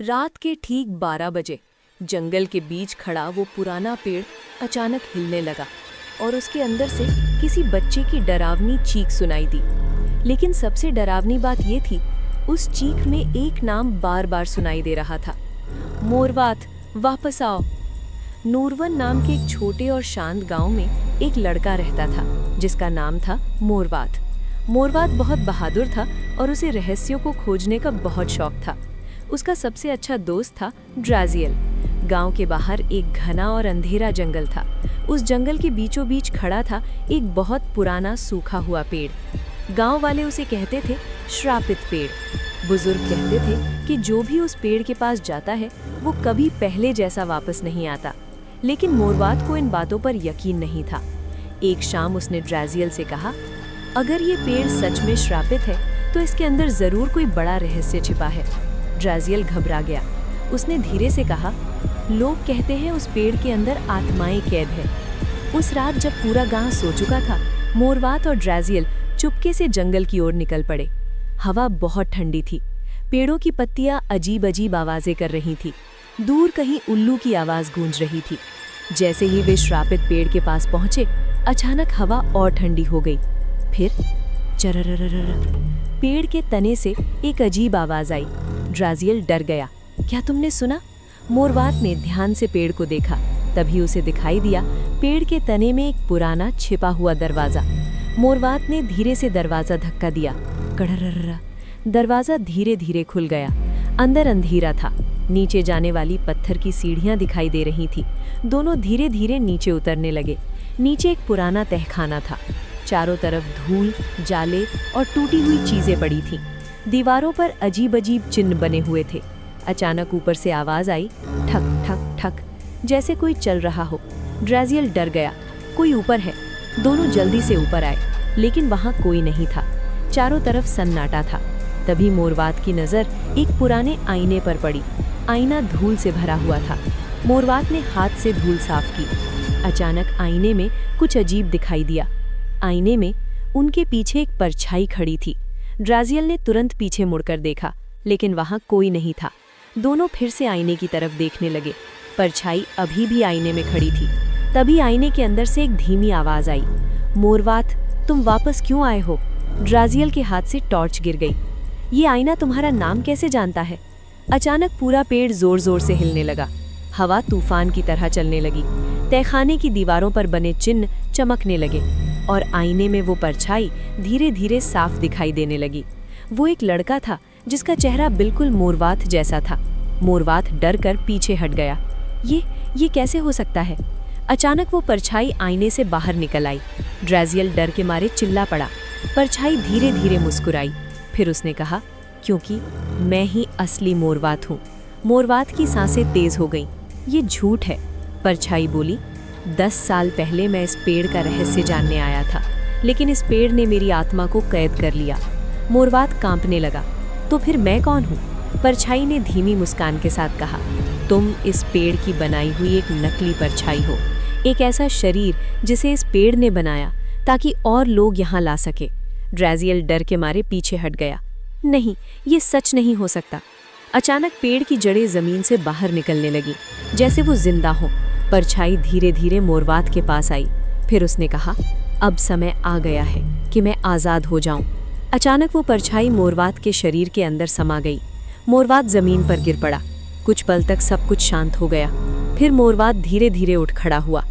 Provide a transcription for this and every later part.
रात के ठीक 12 बजे जंगल के बीच खड़ा वो पुराना पेड़ अचानक हिलने लगा और उसके अंदर से किसी बच्चे की डरावनी चीख सुनाई दी। लेकिन सबसे डरावनी बात ये थी, उस चीख में एक नाम बार बार सुनाई दे रहा था, मोरवात, वापस आओ। नूरवन नाम के एक छोटे और शांत गांव में एक लड़का रहता था जिसका नाम था मोरवात। मोरवात बहुत बहादुर था और उसे रहस्यों को खोजने का बहुत शौक था। उसका सबसे अच्छा दोस्त था ड्राजियल। गांव के बाहर एक घना और अंधेरा जंगल था। उस जंगल के बीचों बीच खड़ा था एक बहुत पुराना सूखा हुआ पेड़। गांव वाले उसे कहते थे श्रापित पेड़। बुजुर्ग कहते थे कि जो भी उस पेड़ के पास जाता है वो कभी पहले जैसा वापस नहीं आता। लेकिन मोरवात को इन बातों पर यकीन नहीं था। एक शाम उसने ड्राजियल से कहा, अगर ये पेड़ सच में श्रापित है तो इसके अंदर जरूर कोई बड़ा रहस्य छिपा है। ड्राजियल घबरा गया। उसने धीरे से कहा, लोग कहते हैं उस पेड़ के अंदर आत्माएं कैद है। उस रात जब पूरा गांव सो चुका था, मोरवात और ड्राजियल चुपके से जंगल की ओर निकल पड़े। हवा बहुत ठंडी थी। पेड़ों की पत्तियां अजीब अजीब आवाजें कर रही थी। दूर कहीं उल्लू की आवाज गूंज रही थी। जैसे ही वे श्रापित पेड़ के पास पहुंचे, अचानक हवा और ठंडी हो गई। फिर चररररर, पेड़ के तने से एक अजीब आवाज आई। ड्राजियल डर गया। क्या तुमने सुना? मोरवात ने ध्यान से पेड़ को देखा। तभी उसे दिखाई दिया पेड़ के तने में एक पुराना छिपा हुआ दरवाजा। मोरवात ने धीरे से दरवाजा धक्का दिया। कड़रररर, दरवाजा धीरे धीरे खुल गया। अंदर अंधेरा था। नीचे जाने वाली पत्थर की सीढ़ियां दिखाई दे रही थी। दोनों धीरे धीरे नीचे उतरने लगे। नीचे एक पुराना तहखाना था। चारों तरफ धूल, जाले और टूटी हुई चीजें पड़ी थीं। दीवारों पर अजीब अजीब चिन्ह बने हुए थे। अचानक ऊपर से आवाज आई, ठक ठक ठक, जैसे कोई चल रहा हो। ड्राजियल डर गया। कोई ऊपर है। दोनों जल्दी से ऊपर आए, लेकिन वहां कोई नहीं था। चारों तरफ सन्नाटा था। तभी मोरवात की नजर एक पुराने आईने पर पड़ी। आईना धूल से भरा हुआ था। मोरवात ने हाथ से धूल साफ की। अचानक आईने में कुछ अजीब दिखाई दिया। आईने में उनके पीछे एक परछाई खड़ी थी। ड्राजियल ने तुरंत पीछे मुड़कर देखा, लेकिन वहां कोई नहीं था। दोनों फिर से आईने की तरफ देखने लगे। परछाई अभी भी आईने में खड़ी थी। तभी आईने के अंदर से एक धीमी आवाज आई, मोरवात, तुम वापस क्यों आए हो? ड्राजियल के हाथ से टॉर्च गिर गई। ये आईना तुम्हारा नाम कैसे जानता है? अचानक पूरा पेड़ जोर जोर से हिलने लगा। हवा तूफान की तरह चलने लगी। तहखाने की दीवारों पर बने चिन्ह चमकने लगे और आईने में वो परछाई धीरे धीरे साफ दिखाई देने लगी। वो एक लड़का था जिसका चेहरा बिल्कुल मोरवात जैसा था। मोरवात डर कर पीछे हट गया। ये कैसे हो सकता है? अचानक वो परछाई आईने से बाहर निकल आई। ड्राजियल डर के मारे चिल्ला पड़ा। परछाई धीरे धीरे मुस्कुराई। फिर उसने कहा, क्योंकि मैं ही असली मोरवात हूँ। मोरवात की सांसें तेज हो गईं। ये झूठ है, परछाई बोली। 10 साल पहले मैं इस पेड़ का रहस्य जानने आया था, लेकिन इस पेड़ ने मेरी आत्मा को कैद कर लिया। मोरवात कांपने लगा। तो फिर मैं कौन हूँ? परछाई ने धीमी मुस्कान के साथ कहा, तुम इस पेड़ की बनाई हुई एक नकली परछाई हो। एक ऐसा शरीर जिसे इस पेड़ ने बनाया ताकि और लोग यहाँ ला सके। ड्राजियल डर के मारे पीछे हट गया। नहीं, ये सच नहीं हो सकता। अचानक पेड़ की जड़ें जमीन से बाहर निकलने लगी, जैसे वो जिंदा हो। परछाई धीरे धीरे मोरवात के पास आई। फिर उसने कहा, अब समय आ गया है कि मैं आज़ाद हो जाऊं। अचानक वो परछाई मोरवात के शरीर के अंदर समा गई। मोरवात जमीन पर गिर पड़ा। कुछ पल तक सब कुछ शांत हो गया। फिर मोरवात धीरे धीरे उठ खड़ा हुआ,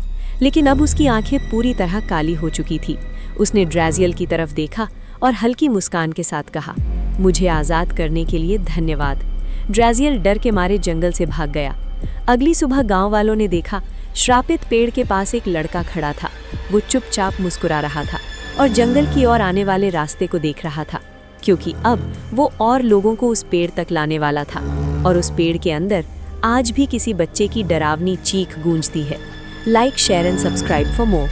लेकिन अब उसकी आंखें पूरी तरह काली हो चुकी थी। उसने ड्राजियल की तरफ देखा और हल्की मुस्कान के साथ कहा, मुझे आज़ाद करने के लिए धन्यवाद। ड्राजियल डर के मारे जंगल से भाग गया। अगली सुबह गांव वालों ने देखा, श्रापित पेड़ के पास एक लड़का खड़ा था। वो चुपचाप मुस्कुरा रहा था और जंगल की ओर आने वाले रास्ते को देख रहा था, क्योंकि अब वो और लोगों को उस पेड़ तक लाने वाला था। और उस पेड़ के अंदर आज भी किसी बच्चे की डरावनी चीख गूंजती है। Like, share and subscribe for more.